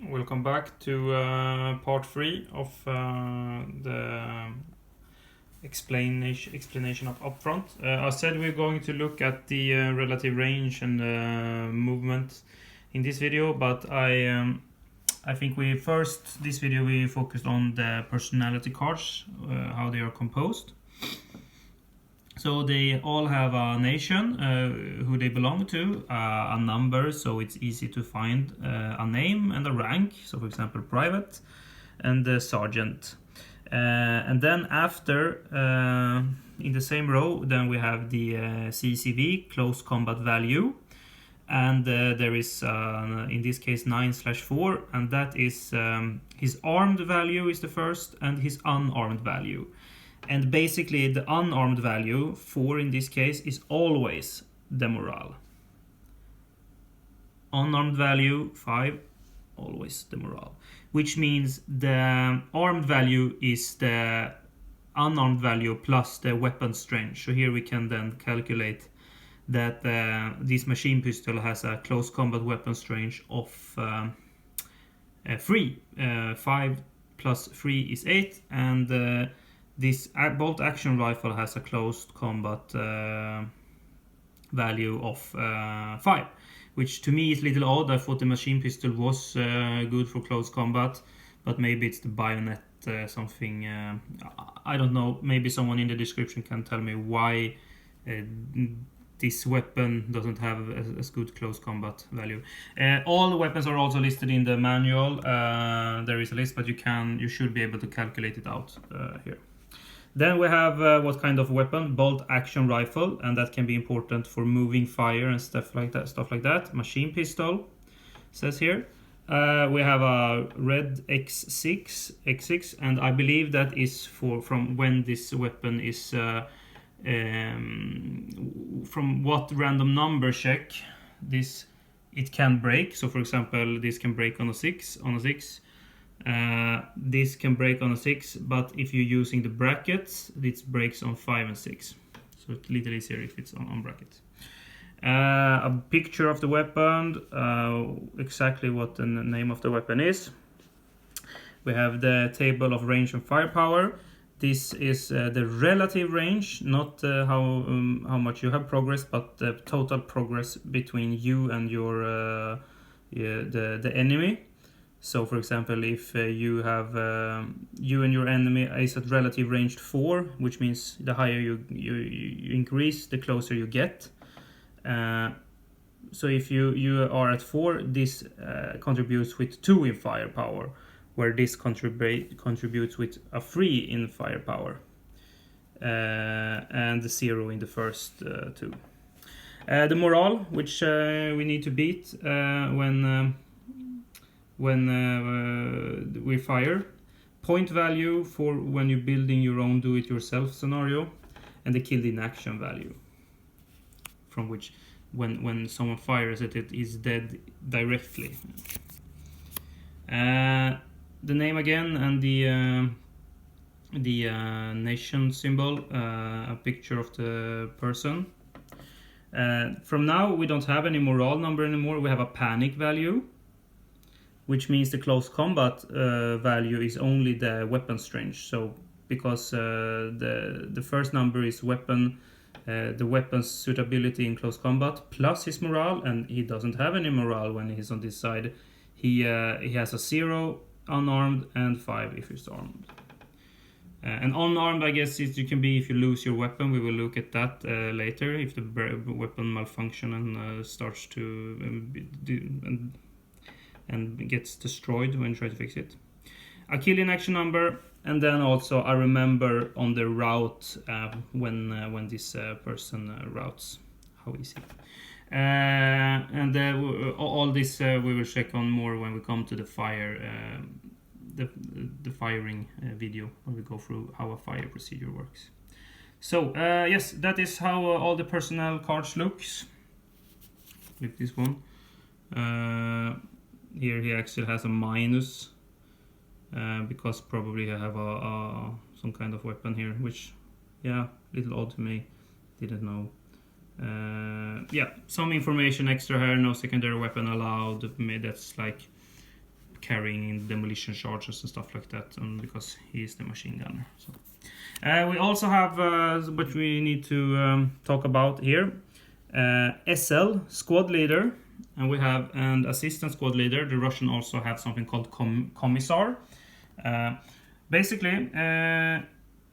Welcome back to part 3 of the explanation of upfront. I said we're going to look at the relative range and movement in this video, but I think this video we focused on the personality cards, how they are composed. So they all have a nation, who they belong to, a number, so it's easy to find, a name, and a rank. So for example, private and sergeant. And then after, in the same row, then we have the CCV, close combat value. And there is, in this case, 9/4, and that is his armed value is the first, and his unarmed value. And basically the unarmed value, 4 in this case, is always the morale. Unarmed value, 5, always the morale. Which means the armed value is the unarmed value plus the weapon strength. So here we can then calculate that this machine pistol has a close combat weapon strength of 3. 5 plus 3 is 8, and this bolt action rifle has a close combat value of 5, which to me is a little odd. I thought the machine pistol was good for close combat, but maybe it's the bayonet something. I don't know. Maybe someone in the description can tell me why this weapon doesn't have as good close combat value. All the weapons are also listed in the manual. There is a list, but you should be able to calculate it out here. Then we have what kind of weapon? Bolt action rifle, and that can be important for moving fire and stuff like that. Machine pistol, says here. We have a red X6, and I believe that is from when this weapon is from what random number check it can break. So for example, this can break on a 6. This can break on a 6, but if you're using the brackets, this breaks on 5 and 6. So it's a little easier if it's on brackets. A picture of the weapon, exactly what the name of the weapon is. We have the table of range and firepower. This is the relative range, not how much you have progressed, but the total progress between you and your the enemy. So for example, if you and your enemy is at relative range 4, which means the higher you increase, the closer you get. So if you are at 4, this contributes with 2 in firepower, where this contributes with a 3 in firepower, and the 0 in the first 2. The morale, which we need to beat when we fire. Point value for when you're building your own do-it-yourself scenario, and the killed in action value, from which when someone fires it is dead directly. The name again, and the nation symbol, a picture of the person. From now we don't have any morale number anymore. We have a panic value, which means the close combat value is only the weapon strength. So because the first number is weapon, the weapon's suitability in close combat plus his morale, and he doesn't have any morale when he's on this side. He has a 0 unarmed and 5 if he's armed. And unarmed, I guess you can be if you lose your weapon. We will look at that later, if the weapon malfunction and starts to and gets destroyed when you try to fix it. A kill in action number, and then also I remember on the route when this person routes, how easy. And all this we will check on more when we come to the fire, the firing video, when we go through how a fire procedure works. So yes, that is how all the personnel cards looks. Like this one. Here he actually has a minus because probably I have some kind of weapon here, which, yeah, little odd to me. Didn't know. Yeah, some information extra here. No secondary weapon allowed. That's like carrying demolition charges and stuff like that, and because he is the machine gunner. So we also have what we need to talk about here, SL, squad leader, and we have an assistant squad leader. The Russian also have something called commissar. Basically,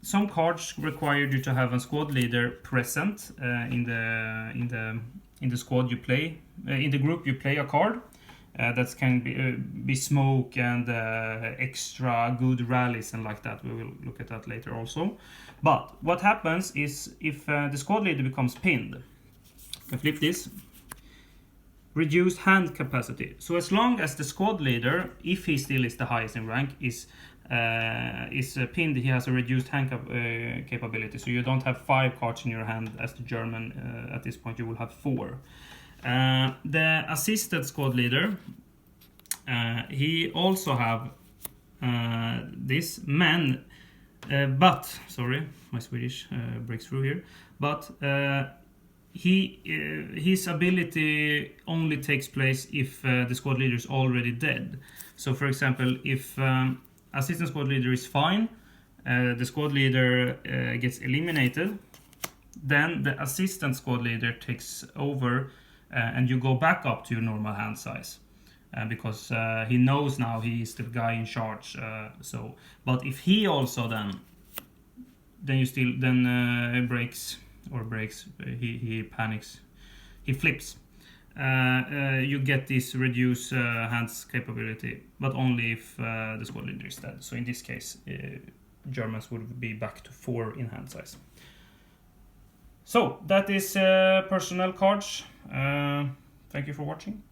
some cards require you to have a squad leader present in the squad you play, in the group you play a card. That can be smoke and extra good rallies and like that. We will look at that later also. But what happens is if the squad leader becomes pinned, you can flip this. Reduced hand capacity. So as long as the squad leader, if he still is the highest in rank, is pinned, he has a reduced hand capability. So you don't have 5 cards in your hand as the German. At this point you will have 4. The assisted squad leader, he also have this man, but sorry, my Swedish breaks through here. But his ability only takes place if the squad leader is already dead. So, for example, if assistant squad leader is fine, the squad leader gets eliminated, then the assistant squad leader takes over. And you go back up to your normal hand size because he knows now he is the guy in charge. So, but if he also then breaks, he panics, he flips. You get this reduced hands capability, but only if the squad leader is dead. So in this case, Germans would be back to 4 in hand size. So that is personnel cards. Thank you for watching.